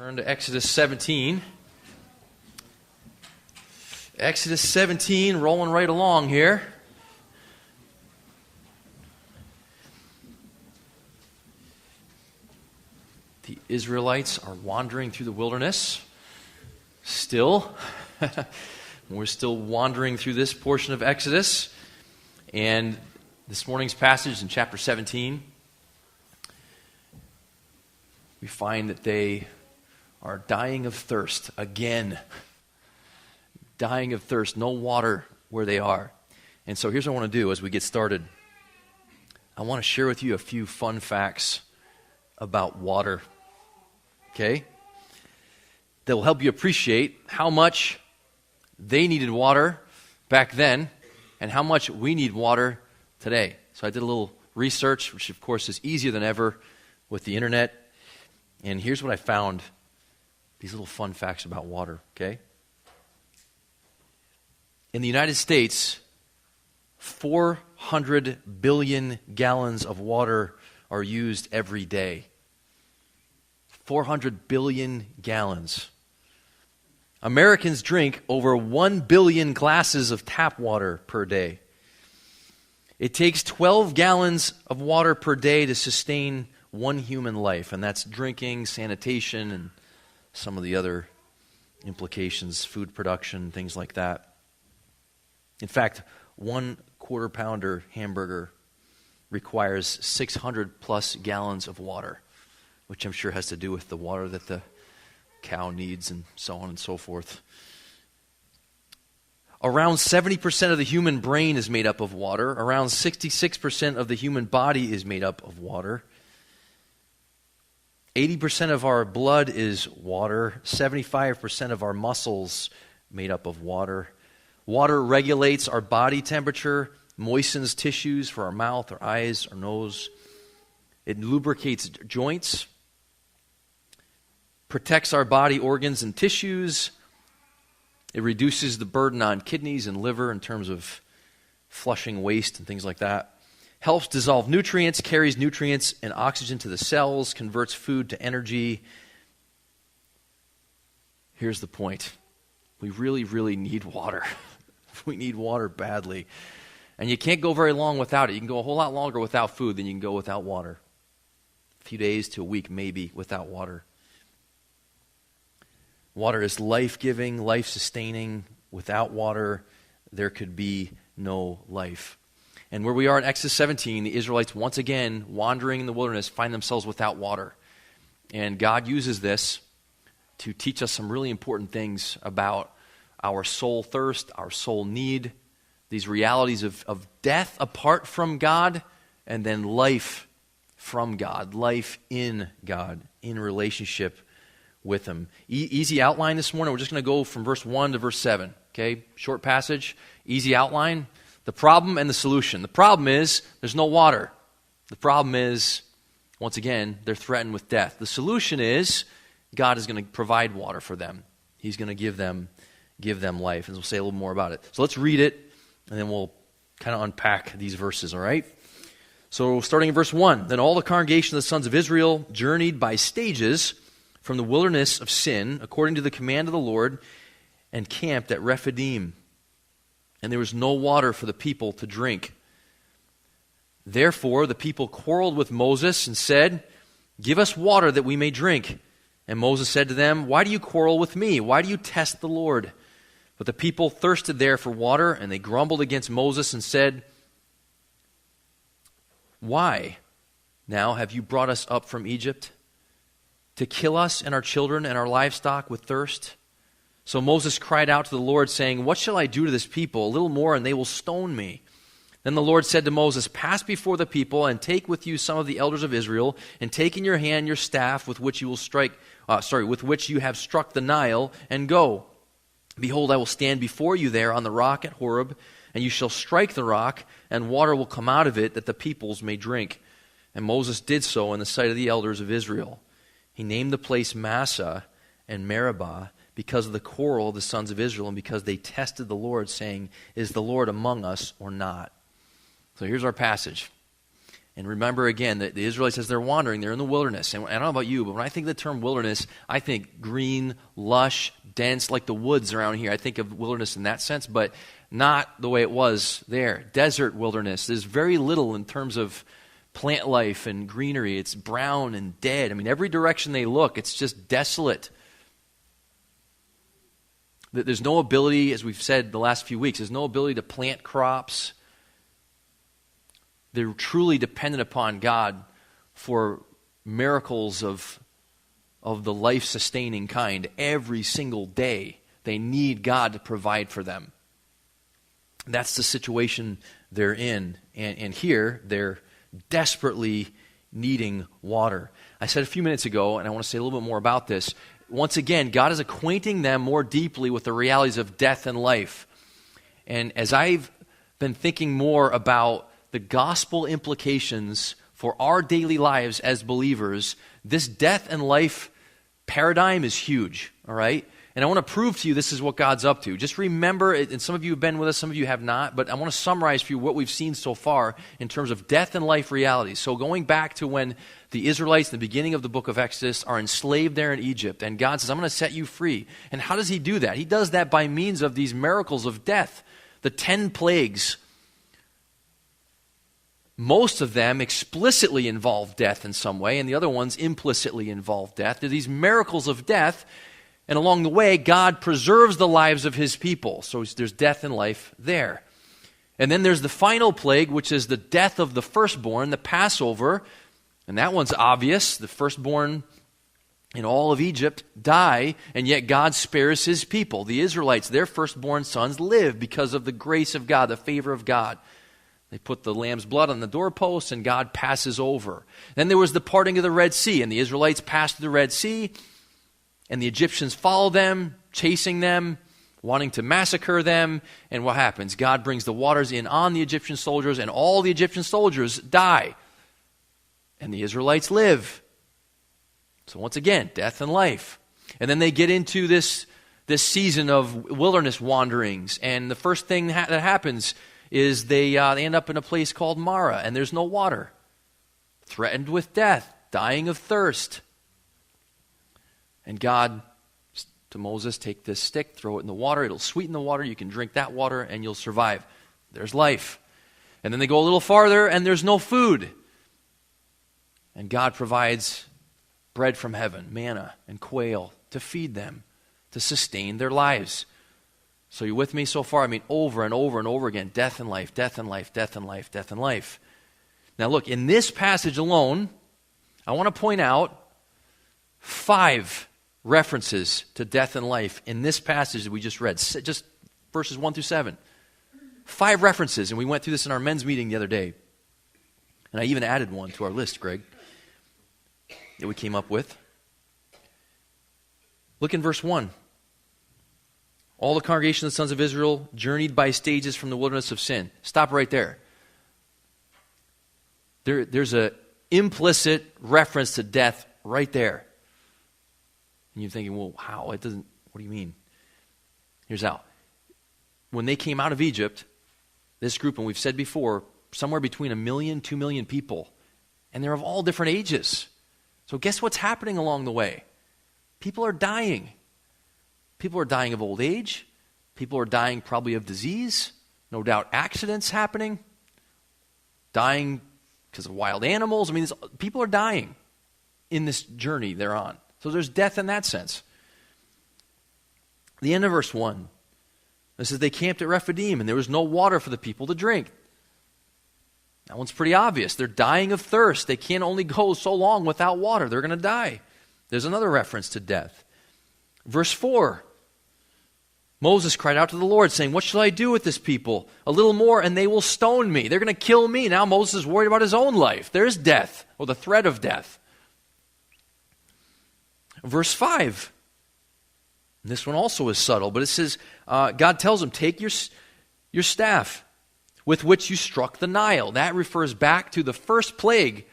Turn to Exodus 17. Exodus 17, rolling right along here. The Israelites are wandering through the wilderness. Still. We're still wandering through this portion of Exodus. And this morning's passage in chapter 17, we find that they are dying of thirst again. Dying of thirst, no water where they are. And so here's what I want to do as we get started. I want to share with you a few fun facts about water. Okay? That will help you appreciate how much they needed water back then and how much we need water today. So I did a little research, which of course is easier than ever with the internet. And here's what I found. These little fun facts about water, okay? In the United States, 400 billion gallons of water are used every day. 400 billion gallons. Americans drink over 1 billion glasses of tap water per day. It takes 12 gallons of water per day to sustain one human life, and that's drinking, sanitation, and some of the other implications, food production, things like that. In fact, 1 quarter-pounder hamburger requires 600 plus gallons of water, which I'm sure has to do with the water that the cow needs and so on and so forth. Around 70% of the human brain is made up of water. Around 66% of the human body is made up of water. 80% of our blood is water. 75% of our muscles made up of water. Water regulates our body temperature, moistens tissues for our mouth, our eyes, our nose. It lubricates joints, protects our body organs and tissues. It reduces the burden on kidneys and liver in terms of flushing waste and things like that. Helps dissolve nutrients, carries nutrients and oxygen to the cells, converts food to energy. Here's the point. We really, really need water. We need water badly. And you can't go very long without it. You can go a whole lot longer without food than you can go without water. A few days to a week, maybe, without water. Water is life-giving, life-sustaining. Without water, there could be no life. And where we are in Exodus 17, the Israelites, once again, wandering in the wilderness, find themselves without water. And God uses this to teach us some really important things about our soul thirst, our soul need, these realities of death apart from God, and then life from God, life in God, in relationship with Him. Easy outline this morning. We're just going to go from verse 1 to verse 7. Okay, short passage, easy outline. The problem and the solution. The problem is there's no water. The problem is, once again, they're threatened with death. The solution is God is going to provide water for them. He's going to give them life. And we'll say a little more about it. So let's read it, and then we'll kind of unpack these verses, all right? So starting in verse 1, Then all the congregation of the sons of Israel journeyed by stages from the wilderness of Sin, according to the command of the Lord, and camped at Rephidim. And there was no water for the people to drink. Therefore the people quarreled with Moses and said, Give us water that we may drink. And Moses said to them, Why do you quarrel with me? Why do you test the Lord? But the people thirsted there for water, and they grumbled against Moses and said, Why now have you brought us up from Egypt? To kill us and our children and our livestock with thirst? So Moses cried out to the Lord, saying, What shall I do to this people? A little more, and they will stone me. Then the Lord said to Moses, Pass before the people, and take with you some of the elders of Israel, and take in your hand your staff with which you have struck the Nile, and go. Behold, I will stand before you there on the rock at Horeb, and you shall strike the rock, and water will come out of it, that the peoples may drink. And Moses did so in the sight of the elders of Israel. He named the place Massah and Meribah, because of the quarrel of the sons of Israel, and because they tested the Lord, saying, Is the Lord among us or not? So here's our passage. And remember again that the Israelites, as they're wandering, they're in the wilderness. And I don't know about you, but when I think of the term wilderness, I think green, lush, dense, like the woods around here. I think of wilderness in that sense, but not the way it was there. Desert wilderness. There's very little in terms of plant life and greenery. It's brown and dead. I mean, every direction they look, it's just desolate. There's no ability, as we've said the last few weeks, there's no ability to plant crops. They're truly dependent upon God for miracles of the life-sustaining kind every single day. They need God to provide for them. That's the situation they're in. And here, they're desperately needing water. I said a few minutes ago, and I want to say a little bit more about this, once again, God is acquainting them more deeply with the realities of death and life. And as I've been thinking more about the gospel implications for our daily lives as believers, this death and life paradigm is huge, all right? And I want to prove to you this is what God's up to. Just remember, and some of you have been with us, some of you have not, but I want to summarize for you what we've seen so far in terms of death and life realities. So going back to when the Israelites, in the beginning of the book of Exodus, are enslaved there in Egypt, and God says, I'm going to set you free. And how does he do that? He does that by means of these miracles of death, the 10 plagues. Most of them explicitly involve death in some way, and the other ones implicitly involve death. They're these miracles of death. And along the way, God preserves the lives of his people. So there's death and life there. And then there's the final plague, which is the death of the firstborn, the Passover. And that one's obvious. The firstborn in all of Egypt die, and yet God spares his people. The Israelites, their firstborn sons live because of the grace of God, the favor of God. They put the lamb's blood on the doorposts, and God passes over. Then there was the parting of the Red Sea, and the Israelites passed through the Red Sea, and the Egyptians follow them, chasing them, wanting to massacre them. And what happens? God brings the waters in on the Egyptian soldiers, and all the Egyptian soldiers die. And the Israelites live. So once again, death and life. And then they get into this season of wilderness wanderings. And the first thing that happens is they end up in a place called Marah, and there's no water. Threatened with death, dying of thirst. And God, to Moses, take this stick, throw it in the water. It'll sweeten the water. You can drink that water, and you'll survive. There's life. And then they go a little farther, and there's no food. And God provides bread from heaven, manna and quail, to feed them, to sustain their lives. So you with me so far? I mean, over and over and over again, death and life, death and life, death and life, death and life. Now look, in this passage alone, I want to point out 5 references to death and life in this passage that we just read, just verses 1 through 7. 5 references, and we went through this in our men's meeting the other day. And I even added one to our list, Greg, that we came up with. Look in verse 1. All the congregation of the sons of Israel journeyed by stages from the wilderness of sin. Stop right there. There's an implicit reference to death right there. And you're thinking, well, how? It doesn't, what do you mean? Here's how. When they came out of Egypt, this group, and we've said before, somewhere between 1 million, 2 million people. And they're of all different ages. So guess what's happening along the way? People are dying. People are dying of old age. People are dying probably of disease. No doubt accidents happening. Dying because of wild animals. I mean, people are dying in this journey they're on. So there's death in that sense. The end of verse 1. It says they camped at Rephidim, and there was no water for the people to drink. That one's pretty obvious. They're dying of thirst. They can't only go so long without water. They're going to die. There's another reference to death. Verse 4. Moses cried out to the Lord, saying, what shall I do with this people? A little more, and they will stone me. They're going to kill me. Now Moses is worried about his own life. There's death, or the threat of death. Verse 5. This one also is subtle, but it says, God tells him, take your staff with which you struck the Nile. That refers back to the first plague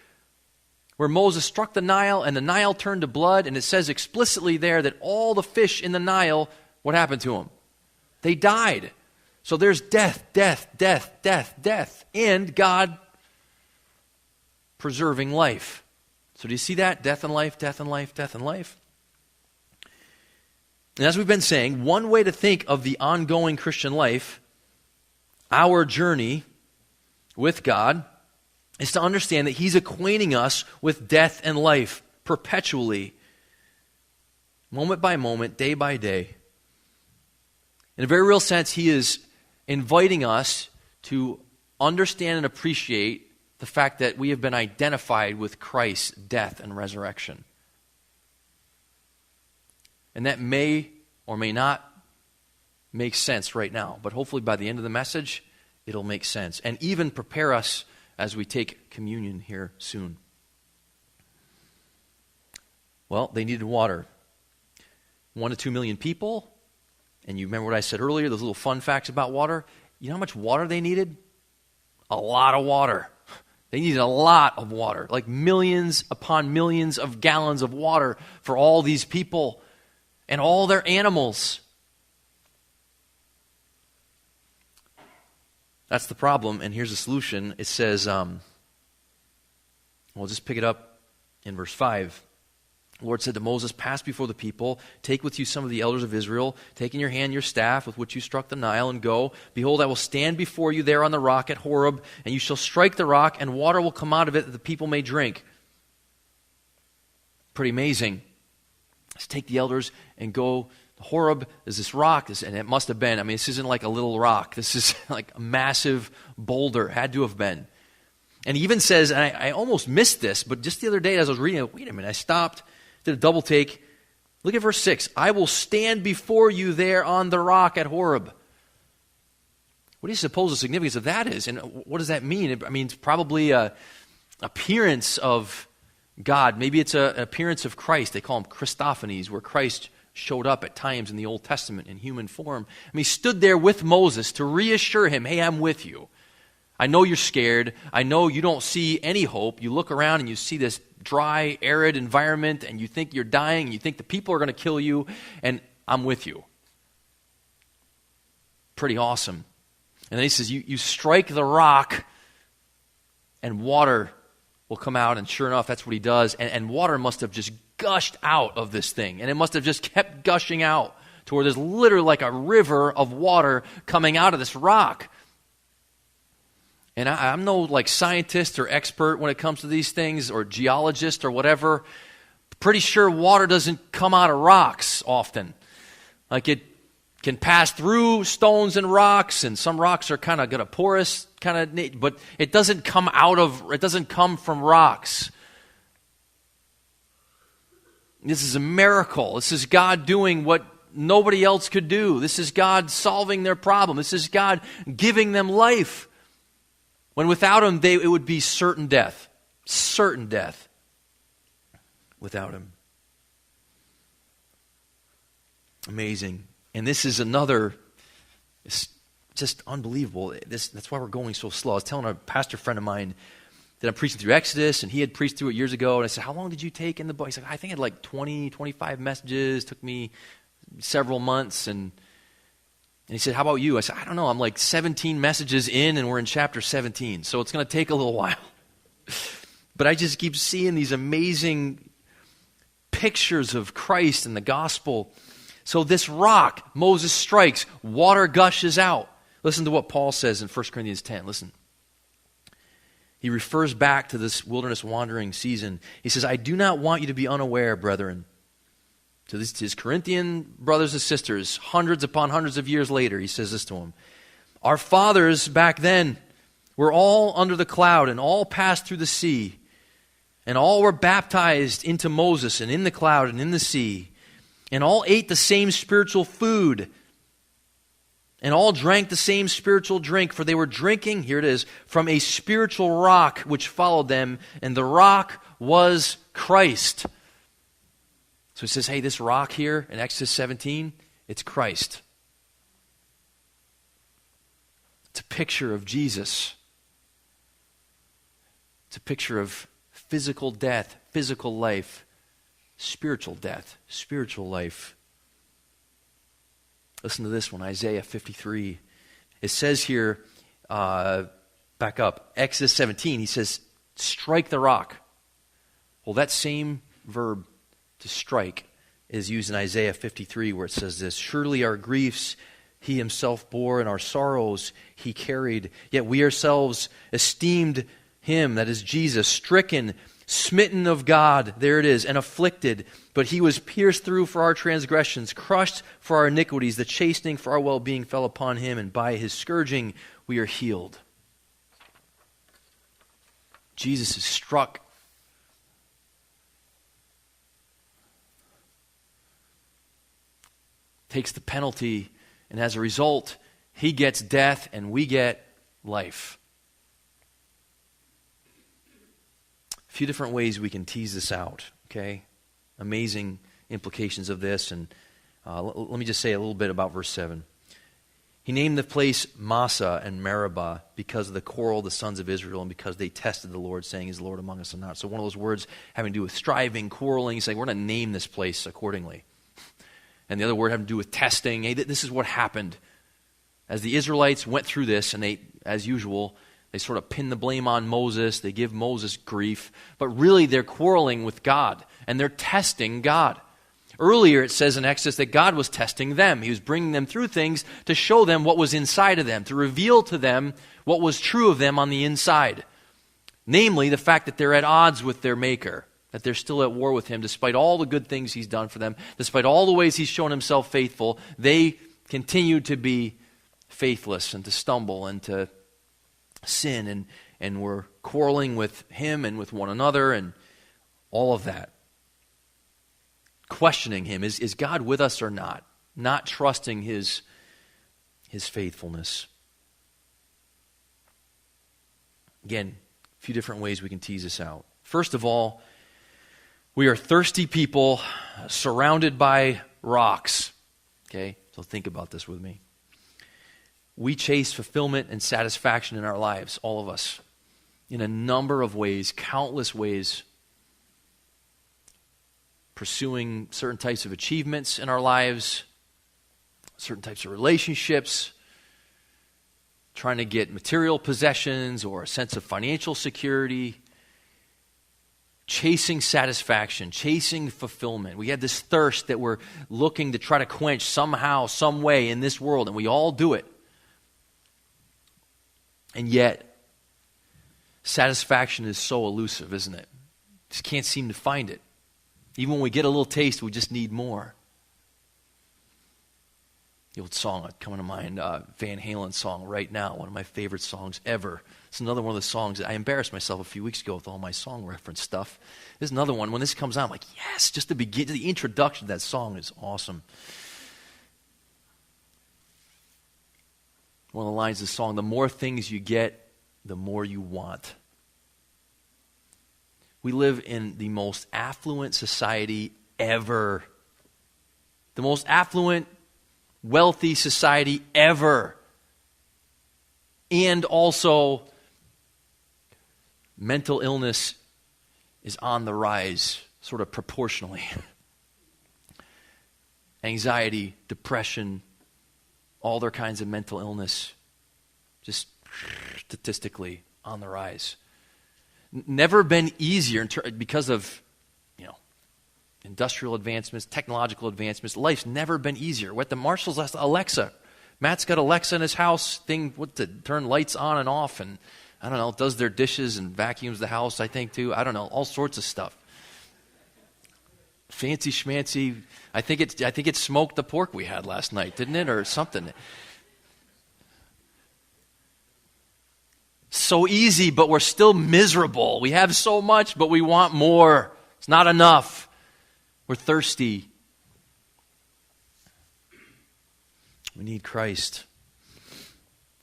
where Moses struck the Nile and the Nile turned to blood. And it says explicitly there that all the fish in the Nile, what happened to them? They died. So there's death, death, death, death, death. And God preserving life. So do you see that? Death and life, death and life, death and life. And as we've been saying, one way to think of the ongoing Christian life, our journey with God, is to understand that He's acquainting us with death and life perpetually, moment by moment, day by day. In a very real sense, He is inviting us to understand and appreciate the fact that we have been identified with Christ's death and resurrection. And that may or may not make sense right now, but hopefully by the end of the message, it'll make sense and even prepare us as we take communion here soon. Well, they needed water. 1 to 2 million people. And you remember what I said earlier, those little fun facts about water? You know how much water they needed? A lot of water. They needed a lot of water, like millions upon millions of gallons of water for all these people and all their animals. That's the problem, and here's the solution. It says, we'll just pick it up in verse 5. The Lord said to Moses, pass before the people, take with you some of the elders of Israel, take in your hand your staff with which you struck the Nile, and go. Behold, I will stand before you there on the rock at Horeb, and you shall strike the rock, and water will come out of it that the people may drink. Pretty amazing. Let's take the elders and go. Horeb is this rock, and it must have been, this isn't like a little rock. This is like a massive boulder, had to have been. And he even says, and I almost missed this, but just the other day as I was reading it, wait a minute, I stopped, did a double take. Look at verse 6. I will stand before you there on the rock at Horeb. What do you suppose the significance of that is? And what does that mean? It's probably an appearance of God. Maybe it's an appearance of Christ. They call him Christophanies, where Christ showed up at times in the Old Testament in human form. He stood there with Moses to reassure him, hey, I'm with you. I know you're scared. I know you don't see any hope. You look around and you see this dry, arid environment, and you think you're dying, and you think the people are going to kill you, and I'm with you. Pretty awesome. And then he says, you strike the rock, and water will come out, and sure enough, that's what he does. And water must have just gushed out of this thing, and it must have just kept gushing out to where there's literally like a river of water coming out of this rock. And I'm no like scientist or expert when it comes to these things, or geologist or whatever. Pretty sure water doesn't come out of rocks often. Like it can pass through stones and rocks, and some rocks are kind of got a porous kind of, but it doesn't come from rocks. This is a miracle. This is God doing what nobody else could do. This is God solving their problem. This is God giving them life. When without Him, it would be certain death. Certain death without Him. Amazing. And this is another, it's just unbelievable. That's why we're going so slow. I was telling a pastor friend of mine that I'm preaching through Exodus, and he had preached through it years ago. And I said, how long did you take in the book? He's like, I think I had like 20, 25 messages. Took me several months. And he said, how about you? I said, I don't know. I'm like 17 messages in, and we're in chapter 17. So it's going to take a little while. But I just keep seeing these amazing pictures of Christ and the gospel. So this rock, Moses strikes, water gushes out. Listen to what Paul says in 1 Corinthians 10. Listen. He refers back to this wilderness wandering season. He says, I do not want you to be unaware, brethren. To his Corinthian brothers and sisters, hundreds upon hundreds of years later, he says this to them. Our fathers back then were all under the cloud, and all passed through the sea, and all were baptized into Moses, and in the cloud and in the sea, and all ate the same spiritual food, and all drank the same spiritual drink, for they were drinking, here it is, from a spiritual rock which followed them, and the rock was Christ. So he says, hey, this rock here in Exodus 17, it's Christ. It's a picture of Jesus. It's a picture of physical death, physical life, spiritual death, spiritual life. Listen to this one, Isaiah 53. It says here, back up, Exodus 17, he says, Strike the rock. Well, that same verb, to strike, is used in Isaiah 53 where it says this, surely our griefs he himself bore, and our sorrows he carried. Yet we ourselves esteemed him, that is Jesus, stricken, smitten of God, there it is, and afflicted. But he was pierced through for our transgressions, crushed for our iniquities. The chastening for our well-being fell upon him, and by his scourging we are healed. Jesus is struck. Takes the penalty, and as a result, he gets death and we get life. A few different ways we can tease this out, okay? Amazing implications of this, and let me just say a little bit about verse 7. He named the place Massa and Meribah because of the quarrel of the sons of Israel and because they tested the Lord, saying, is the Lord among us or not? So one of those words having to do with striving, quarreling, saying, we're going to name this place accordingly. And the other word having to do with testing. Hey, this is what happened. As the Israelites went through this, and they, as usual, they sort of pin the blame on Moses. They give Moses grief. But really, they're quarreling with God, and they're testing God. Earlier, it says in Exodus that God was testing them. He was bringing them through things to show them what was inside of them, to reveal to them what was true of them on the inside. Namely, the fact that they're at odds with their Maker, that they're still at war with him, despite all the good things he's done for them, despite all the ways he's shown himself faithful, they continue to be faithless and to stumble and to sin, and we're quarreling with him and with one another and all of that. Questioning him, is God with us or not? Not trusting his faithfulness. Again, a few different ways we can tease this out. First of all, we are thirsty people surrounded by rocks. Okay, so think about this with me. We chase fulfillment and satisfaction in our lives, all of us, in a number of ways, countless ways. Pursuing certain types of achievements in our lives, certain types of relationships, trying to get material possessions or a sense of financial security, chasing satisfaction, chasing fulfillment. We have this thirst that we're looking to try to quench somehow, some way in this world, and we all do it. And yet, satisfaction is so elusive, isn't it? Just can't seem to find it. Even when we get a little taste, we just need more. The old song coming to mind, Van Halen song, Right Now, one of my favorite songs ever. It's another one of the songs that I embarrassed myself a few weeks ago with all my song reference stuff. There's another one. When this comes out, I'm like, yes, just the introduction to that song is awesome. One of the lines of the song, the more things you get, the more you want. We live in the most affluent society ever. The most affluent, wealthy society ever. And also, mental illness is on the rise, sort of proportionally. Anxiety, depression, all their kinds of mental illness, just statistically on the rise. Never been easier because of, industrial advancements, technological advancements. Life's never been easier. What the Marshalls last Alexa. Matt's got Alexa in his house thing to turn lights on and off, and I don't know, does their dishes and vacuums the house, I think too. I don't know, all sorts of stuff. Fancy schmancy. I think it smoked the pork we had last night, didn't it, or something? So easy, but we're still miserable. We have so much, but we want more. It's not enough. We're thirsty. We need Christ.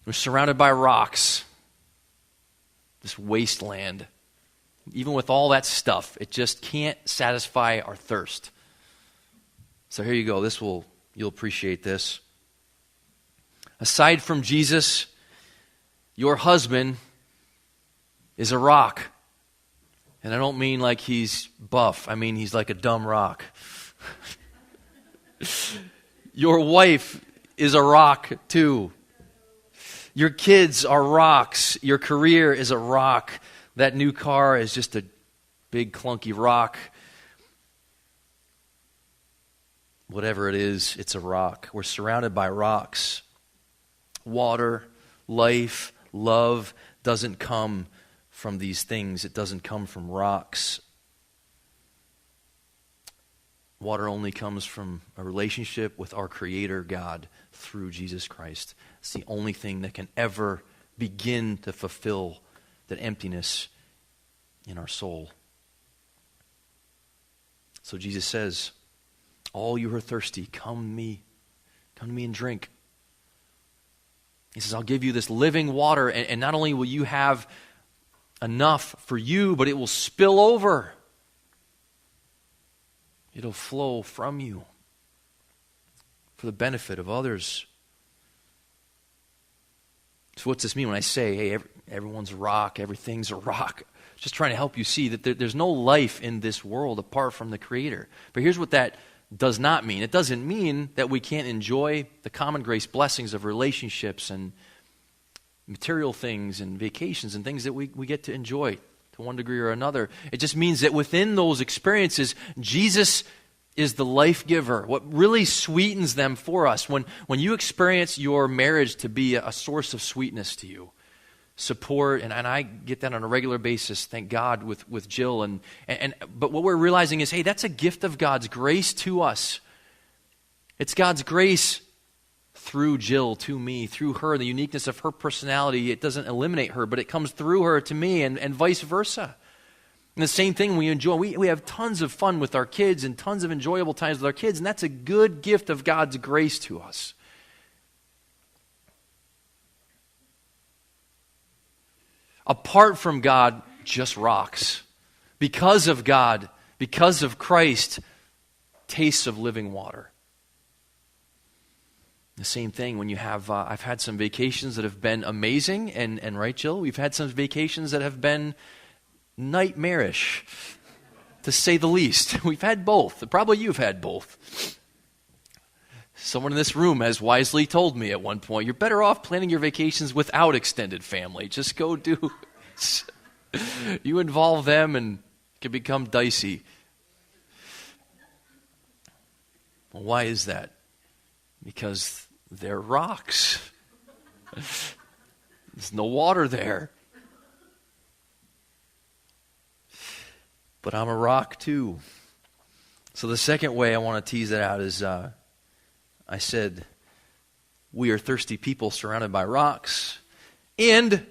We're surrounded by rocks. This wasteland. Even with all that stuff, it just can't satisfy our thirst. So here you go. You'll appreciate this. Aside from Jesus, your husband is a rock. And I don't mean like he's buff. I mean he's like a dumb rock. Your wife is a rock too. Your kids are rocks. Your career is a rock. That new car is just a big clunky rock. Whatever it is, it's a rock. We're surrounded by rocks. Water, life, love doesn't come from these things. It doesn't come from rocks. Water only comes from a relationship with our Creator God through Jesus Christ. It's the only thing that can ever begin to fulfill that emptiness in our soul. So Jesus says, all you who are thirsty, come to me and drink. He says, I'll give you this living water, and not only will you have enough for you, but it will spill over. It'll flow from you for the benefit of others. So what's this mean when I say, hey, everyone's a rock, everything's a rock? Just trying to help you see that there's no life in this world apart from the Creator. But here's what that does not mean. It doesn't mean that we can't enjoy the common grace blessings of relationships and material things and vacations and things that we get to enjoy to one degree or another. It just means that within those experiences, Jesus is the life giver. What really sweetens them for us, when you experience your marriage to be a source of sweetness to you, support, and I get that on a regular basis, thank God, with Jill. But what we're realizing is, hey, that's a gift of God's grace to us. It's God's grace through Jill to me, through her, the uniqueness of her personality. It doesn't eliminate her, but it comes through her to me, and vice versa. And the same thing we enjoy. We have tons of fun with our kids and tons of enjoyable times with our kids, and that's a good gift of God's grace to us. Apart from God, just rocks. Because of God, because of Christ, tastes of living water. The same thing when you have, I've had some vacations that have been amazing, and right, Jill? We've had some vacations that have been nightmarish, to say the least. We've had both. Probably you've had both. Someone in this room has wisely told me at one point, you're better off planning your vacations without extended family. Just go do you involve them and it can become dicey. Well, why is that? Because they're rocks. There's no water there. But I'm a rock too. So the second way I want to tease it out is, I said, we are thirsty people surrounded by rocks, and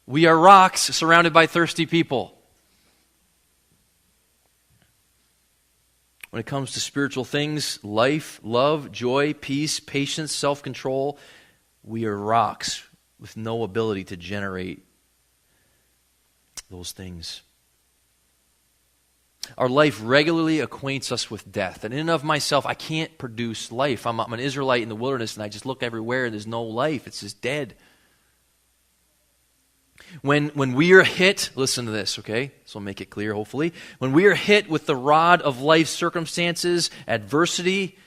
we are rocks surrounded by thirsty people. When it comes to spiritual things, life, love, joy, peace, patience, self-control, we are rocks with no ability to generate those things. Our life regularly acquaints us with death. And in and of myself, I can't produce life. I'm an Israelite in the wilderness, and I just look everywhere, and there's no life. It's just dead. When we are hit, listen to this, okay? So I'll make it clear, hopefully. When we are hit with the rod of life circumstances, adversity,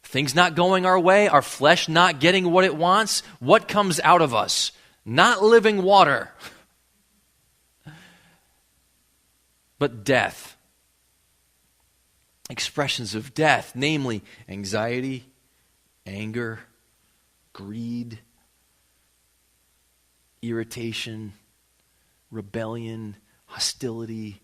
things not going our way, our flesh not getting what it wants, what comes out of us? Not living water, but death. Expressions of death, namely anxiety, anger, greed, irritation, rebellion, hostility,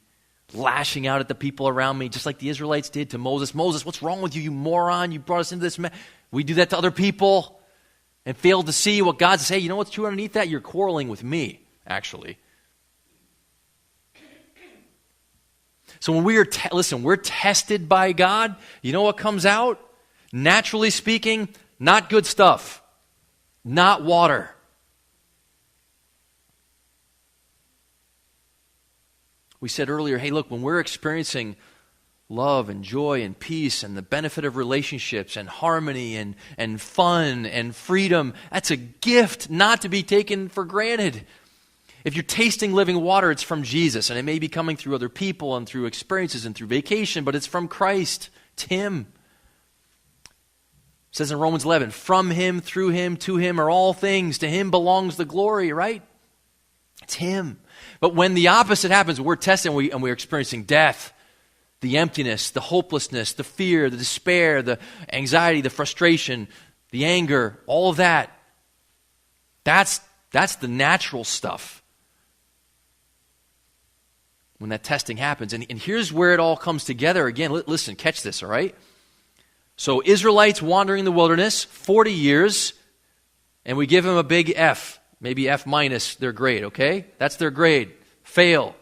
lashing out at the people around me, just like the Israelites did to Moses. Moses, what's wrong with you, you moron? You brought us into this mess. We do that to other people and fail to see what God says. Hey, you know what's true underneath that? You're quarreling with me, actually. So when we are, we're tested by God, you know what comes out? Naturally speaking, not good stuff. Not water. We said earlier, hey, look, when we're experiencing love and joy and peace and the benefit of relationships and harmony and fun and freedom, that's a gift not to be taken for granted. If you're tasting living water, it's from Jesus, and it may be coming through other people and through experiences and through vacation, but it's from Christ. It's Him. It says in Romans 11, from Him, through Him, to Him are all things. To Him belongs the glory, right? It's Him. But when the opposite happens, we're tested and we're experiencing death, the emptiness, the hopelessness, the fear, the despair, the anxiety, the frustration, the anger, all of that. That's the natural stuff when that testing happens. And here's where it all comes together again. Listen, catch this, all right? So Israelites wandering in the wilderness, 40 years, and we give them a big F, maybe F minus their grade, okay? That's their grade. Fail.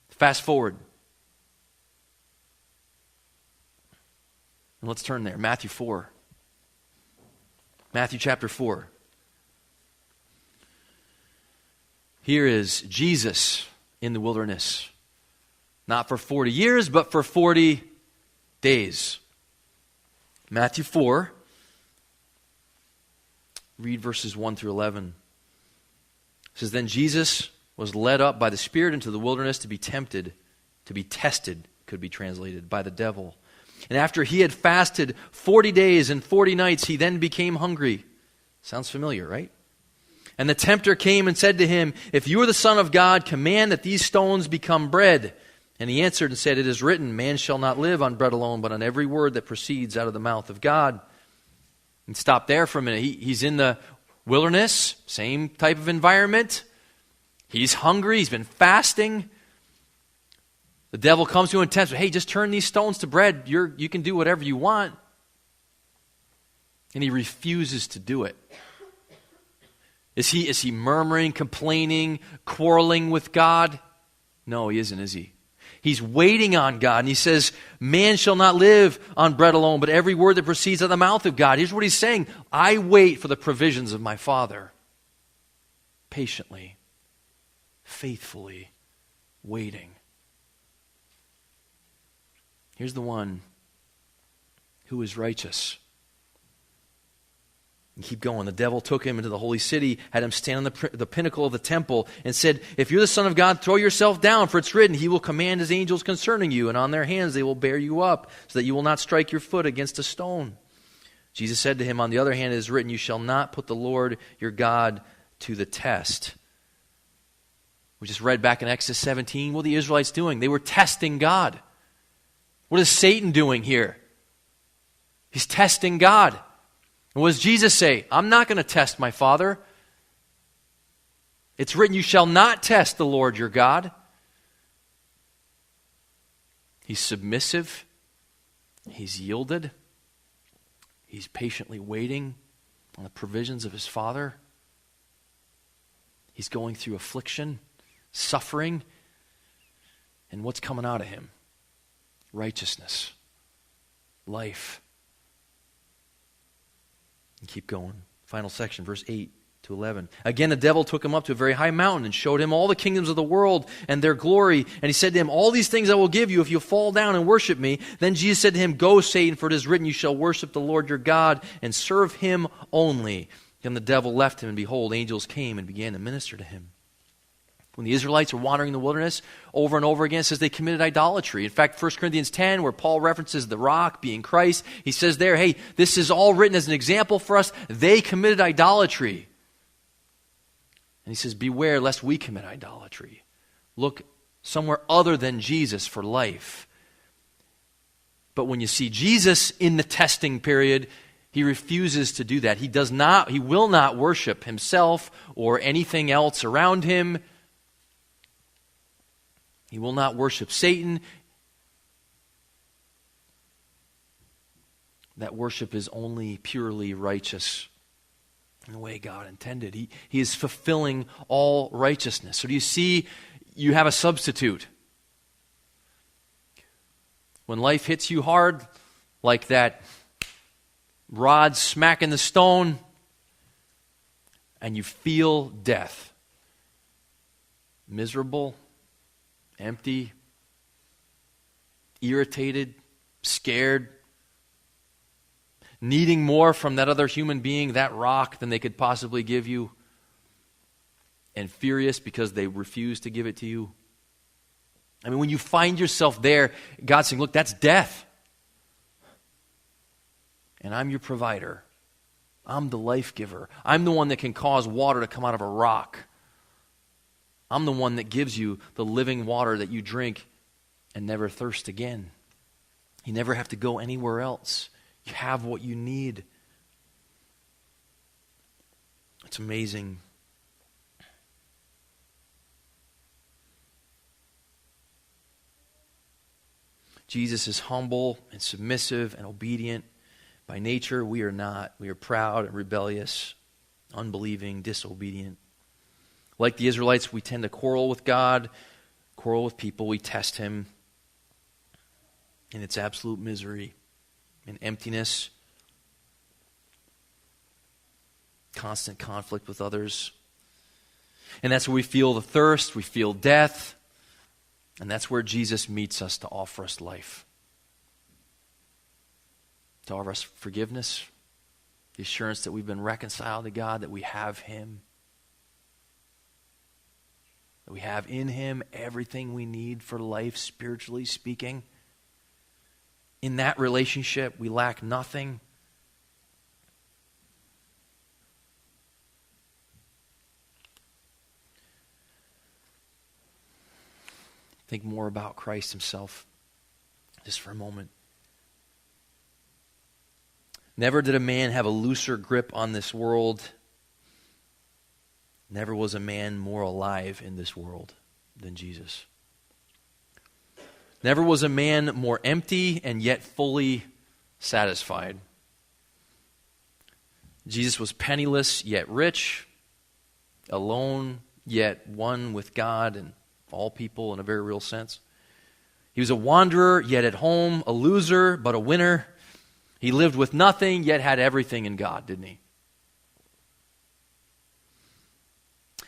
Fast forward. And let's turn there. Matthew 4. Matthew chapter 4. Here is Jesus in the wilderness. Not for 40 years, but for 40 days. Matthew 4. Read verses 1 through 11. It says, Then Jesus was led up by the Spirit into the wilderness to be tempted, to be tested, could be translated, by the devil. And after he had fasted 40 days and 40 nights, he then became hungry. Sounds familiar, right? And the tempter came and said to him, If you are the Son of God, command that these stones become bread. And he answered and said, It is written, Man shall not live on bread alone, but on every word that proceeds out of the mouth of God. And stop there for a minute. He's in the wilderness, same type of environment. He's hungry. He's been fasting. The devil comes to him and tempts him. Hey, just turn these stones to bread. You can do whatever you want. And he refuses to do it. Is he murmuring, complaining, quarreling with God? No, he isn't, is he? He's waiting on God. And he says, Man shall not live on bread alone, but every word that proceeds out of the mouth of God. Here's what he's saying. I wait for the provisions of my Father. Patiently, faithfully, waiting. Here's the one who is righteous. And keep going. The devil took him into the holy city, had him stand on the pinnacle of the temple, and said, If you're the Son of God, throw yourself down, for it's written, He will command His angels concerning you, and on their hands they will bear you up, so that you will not strike your foot against a stone. Jesus said to him, On the other hand, it is written, You shall not put the Lord your God to the test. We just read back in Exodus 17, what are the Israelites doing? They were testing God. What is Satan doing here? He's testing God. And what does Jesus say? I'm not going to test my Father. It's written, You shall not test the Lord your God. He's submissive. He's yielded. He's patiently waiting on the provisions of his Father. He's going through affliction, suffering. And what's coming out of him? Righteousness, life. And keep going. Final section, verse 8 to 11. Again, the devil took him up to a very high mountain and showed him all the kingdoms of the world and their glory. And he said to him, All these things I will give you if you fall down and worship me. Then Jesus said to him, Go, Satan, for it is written, You shall worship the Lord your God and serve him only. Then the devil left him, and behold, angels came and began to minister to him. When the Israelites were wandering in the wilderness, over and over again, it says they committed idolatry. In fact, 1 Corinthians 10, where Paul references the rock being Christ, he says there, hey, this is all written as an example for us. They committed idolatry. And he says, beware lest we commit idolatry. Look somewhere other than Jesus for life. But when you see Jesus in the testing period, he refuses to do that. He will not worship himself or anything else around him. He will not worship Satan. That worship is only purely righteous in the way God intended. He is fulfilling all righteousness. So do you see, you have a substitute. When life hits you hard, like that rod smacking the stone, and you feel death, miserable, empty, irritated, scared, needing more from that other human being, that rock, than they could possibly give you, and furious because they refuse to give it to you. I mean, when you find yourself there, God's saying, look, that's death. And I'm your provider. I'm the life giver. I'm the one that can cause water to come out of a rock. I'm the one that gives you the living water that you drink and never thirst again. You never have to go anywhere else. You have what you need. It's amazing. Jesus is humble and submissive and obedient. By nature, we are not. We are proud and rebellious, unbelieving, disobedient. Like the Israelites, we tend to quarrel with God, quarrel with people. We test Him. And it's absolute misery and emptiness, constant conflict with others. And that's where we feel the thirst, we feel death, and that's where Jesus meets us to offer us life. To offer us forgiveness, the assurance that we've been reconciled to God, that we have Him. That we have in Him everything we need for life, spiritually speaking. In that relationship, we lack nothing. Think more about Christ Himself just for a moment. Never did a man have a looser grip on this world. Never was a man more alive in this world than Jesus. Never was a man more empty and yet fully satisfied. Jesus was penniless yet rich, alone yet one with God and all people in a very real sense. He was a wanderer yet at home, a loser but a winner. He lived with nothing yet had everything in God, didn't he?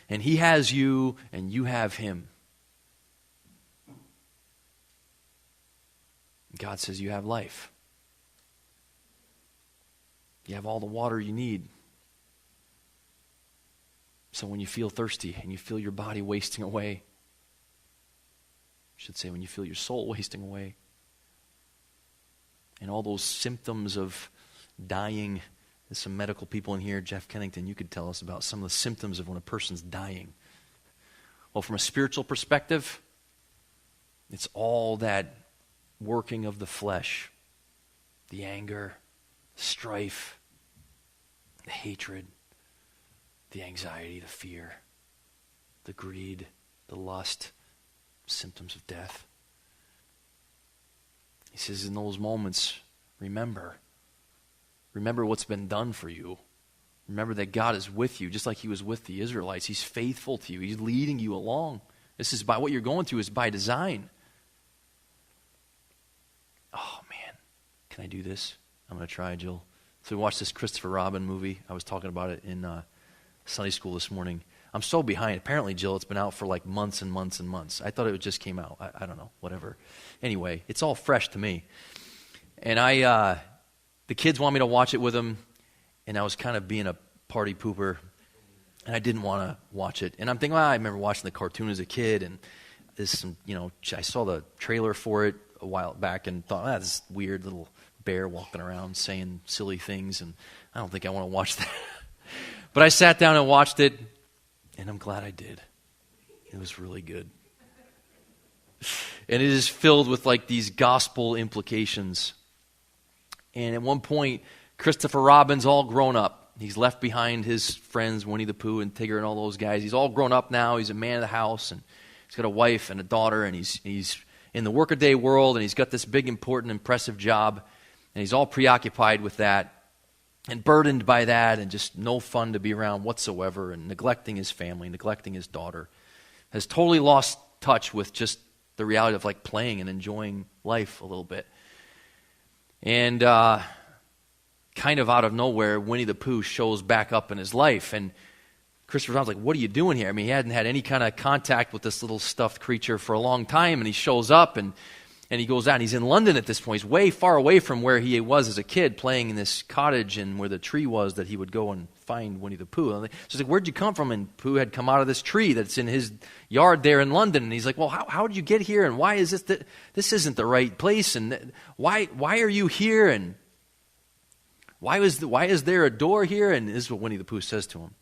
And He has you and you have Him. God says you have life. You have all the water you need. So when you feel thirsty and you feel your body wasting away, I should say when you feel your soul wasting away, and all those symptoms of dying, there's some medical people in here, Jeff Kennington, you could tell us about some of the symptoms of when a person's dying. Well, from a spiritual perspective, it's all that working of the flesh, the anger, strife, the hatred, the anxiety, the fear, the greed, the lust, symptoms of death. He says in those moments, remember what's been done for you. Remember that God is with you, just like He was with the Israelites. He's faithful to you. He's leading you along. This is by what you're going through is by design. Oh, man. Can I do this? I'm going to try, Jill. So we watched this Christopher Robin movie. I was talking about it in Sunday school this morning. I'm so behind. Apparently, Jill, it's been out for like months and months and months. I thought it just came out. I don't know, whatever. Anyway, it's all fresh to me. And the kids want me to watch it with them, and I was kind of being a party pooper, and I didn't want to watch it. And I'm thinking, I remember watching the cartoon as a kid, and I saw the trailer for it a while back and thought, this weird little bear walking around saying silly things, and I don't think I want to watch that. But I sat down and watched it, and I'm glad I did. It was really good. And it is filled with like these gospel implications. And at one point, Christopher Robin's all grown up. He's left behind his friends, Winnie the Pooh and Tigger and all those guys. He's all grown up now. He's a man of the house, and he's got a wife and a daughter, and he's in the workaday world, and he's got this big, important, impressive job, and he's all preoccupied with that and burdened by that, and just no fun to be around whatsoever, and neglecting his family, neglecting his daughter. Has totally lost touch with just the reality of like playing and enjoying life a little bit. And kind of out of nowhere, Winnie the Pooh shows back up in his life, and Christopher Robin's like, what are you doing here? I mean, he hadn't had any kind of contact with this little stuffed creature for a long time, and he shows up, and he goes out, and he's in London at this point. He's way far away from where he was as a kid, playing in this cottage and where the tree was that he would go and find Winnie the Pooh. So he's like, where'd you come from? And Pooh had come out of this tree that's in his yard there in London. And he's like, well, how did you get here? And why is this? This isn't the right place. And why are you here? And why is there a door here? And this is what Winnie the Pooh says to him.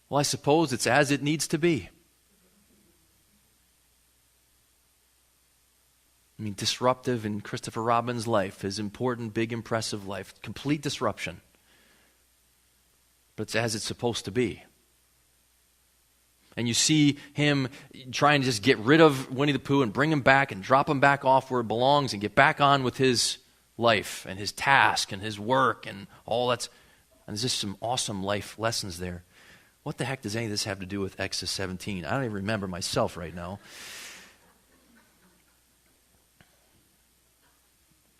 Well, I suppose it's as it needs to be. I mean, disruptive in Christopher Robin's life, his important, big, impressive life, complete disruption. But it's as it's supposed to be. And you see him trying to just get rid of Winnie the Pooh and bring him back and drop him back off where it belongs and get back on with his life and his task and his work and all that's. And there's just some awesome life lessons there. What the heck does any of this have to do with Exodus 17? I don't even remember myself right now.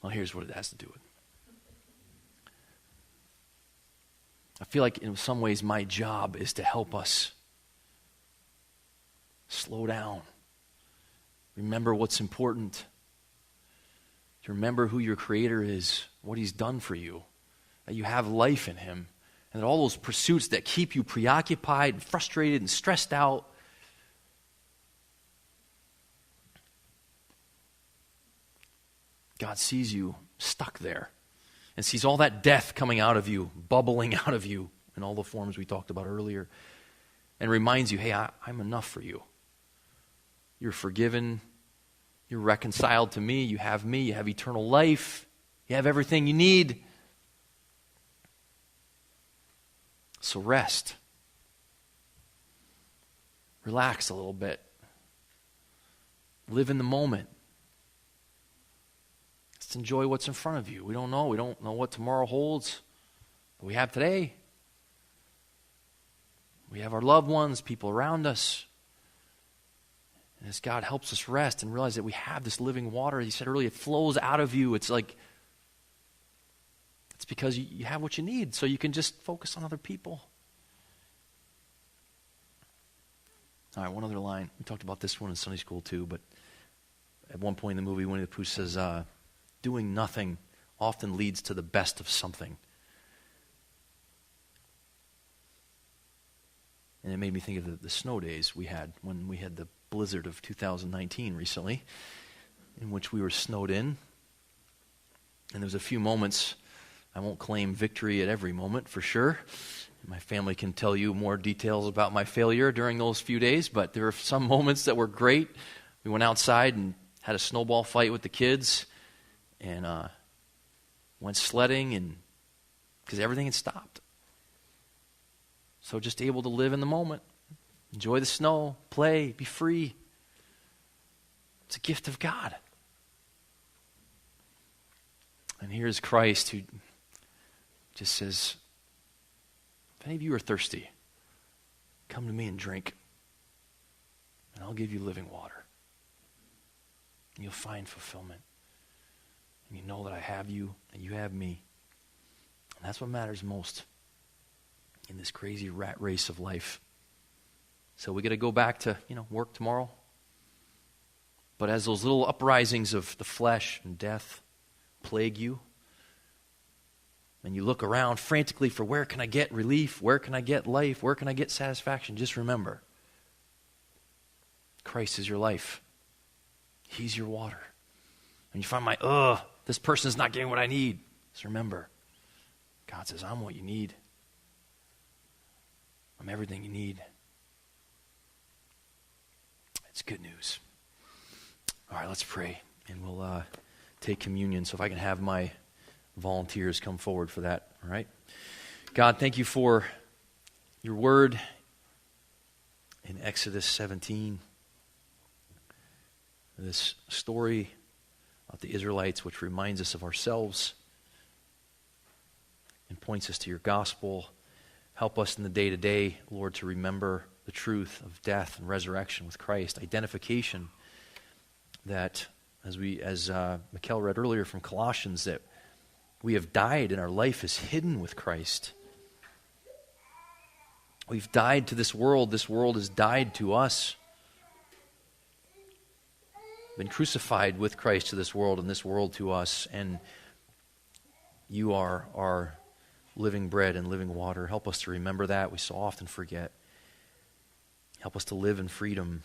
Well, here's what it has to do with. I feel like in some ways my job is to help us slow down. Remember what's important. To remember who your Creator is, what He's done for you, that you have life in Him, and that all those pursuits that keep you preoccupied and frustrated and stressed out, God sees you stuck there and sees all that death coming out of you, bubbling out of you in all the forms we talked about earlier, and reminds you, hey, I'm enough for you. You're forgiven. You're reconciled to me. You have eternal life. You have everything you need. So rest. Relax a little bit. Live in the moment. Just enjoy what's in front of you. We don't know. We don't know what tomorrow holds. But we have today. We have our loved ones, people around us. And as God helps us rest and realize that we have this living water, He said earlier, it flows out of you. It's like, it's because you have what you need, so you can just focus on other people. All right, one other line. We talked about this one in Sunday school too, but at one point in the movie, Winnie the Pooh says, doing nothing often leads to the best of something. And it made me think of the snow days we had when we had the blizzard of 2019 recently, in which we were snowed in. And there was a few moments, I won't claim victory at every moment for sure. My family can tell you more details about my failure during those few days, but there were some moments that were great. We went outside and had a snowball fight with the kids and went sledding, and because everything had stopped. So just able to live in the moment, enjoy the snow, play, be free. It's a gift of God. And here's Christ who just says, if any of you are thirsty, come to me and drink, and I'll give you living water. And you'll find fulfillment. And you know that I have you, and you have me. And that's what matters most in this crazy rat race of life. So we got to go back to, work tomorrow. But as those little uprisings of the flesh and death plague you, and you look around frantically for where can I get relief, where can I get life, where can I get satisfaction, just remember, Christ is your life. He's your water. And you find this person's not getting what I need. Just remember, God says, I'm what you need. I'm everything you need. It's good news. All right, let's pray, and we'll take communion. So if I can have my volunteers come forward for that, all right? God, thank you for your word in Exodus 17. This story of the Israelites, which reminds us of ourselves and points us to your gospel. Help us in the day-to-day, Lord, to remember the truth of death and resurrection with Christ. Identification that, as Mikkel read earlier from Colossians, that we have died and our life is hidden with Christ. We've died to this world. This world has died to us. Been crucified with Christ to this world and this world to us. And you are our living bread and living water. Help us to remember that. We so often forget. Help us to live in freedom.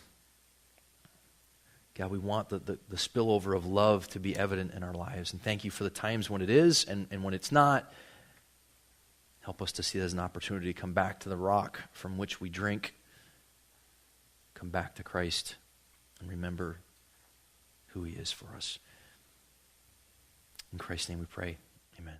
God, we want the spillover of love to be evident in our lives. And thank you for the times when it is and when it's not. Help us to see it as an opportunity to come back to the rock from which we drink, come back to Christ, and remember who he is for us. In Christ's name we pray. Amen.